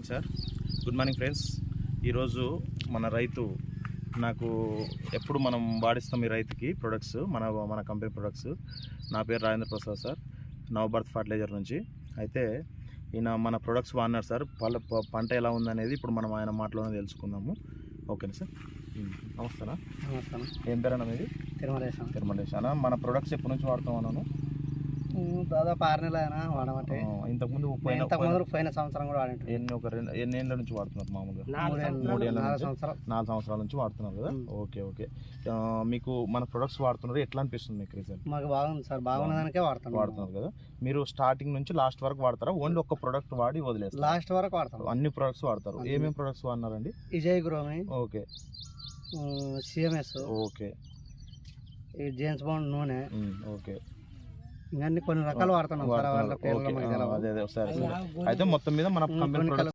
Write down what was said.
Morning sir. Good morning friends. ఈరోజు మన రైతు నాకు ఎప్పుడు మనం వాడిస్తాం ఈ రైతుకి ప్రొడక్ట్స్, మన కంపెనీ ప్రొడక్ట్స్. నా పేరు రాజేంద్ర ప్రసాద్ సార్, నవభారత్ ఫర్టిలైజర్ నుంచి. అయితే ఈయన మన ప్రొడక్ట్స్ వాడినారు సార్. పంట ఎలా ఉందనేది ఇప్పుడు మనం ఆయన మాటలోనే తెలుసుకుందాము. ఓకేనా సార్? నమస్తేనా. నమస్తే. ఏం పేరన్నా మీది? తిరుమలేశ్ అన్న. మన ప్రొడక్ట్స్ ఎప్పటి నుంచి వాడుతాం అన్నాను? దాదాపు 6 నెలలు అయినా వాడమంటే. ఇంతకుముందు పోయిన సంవత్సరం కూడా వాడి. ఎన్ని ఏళ్ళ నుంచి వాడుతున్నారు? మామూలుగా 4 సంవత్సరాల నుంచి వాడుతున్నారు కదా. ఓకే. మీకు మన ప్రొడక్ట్స్ వాడుతున్నారు, ఎట్లా అనిపిస్తుంది మీకు రిజల్ట్? మాకు బాగుంది సార్, బాగున్నదానికే వాడుతున్నారు కదా. మీరు స్టార్టింగ్ నుంచి లాస్ట్ వరకు వాడతారా? ఓన్లీ ఒక ప్రొడక్ట్ వాడి వదిలేస్తారు? లాస్ట్ వరకు వాడతారు. అన్ని ప్రొడక్ట్స్ వాడతారు. ఏమేమి ప్రొడక్ట్స్ వాడినారండి? విజయ్ గ్రోమి, okay, CMS, okay, James Bond నూనె, ఓకే, ఇంకా కొన్ని రకాలు వాడుతున్నాం సార్. అదే సరే. అయితే మొత్తం మీద మన కంపెనీ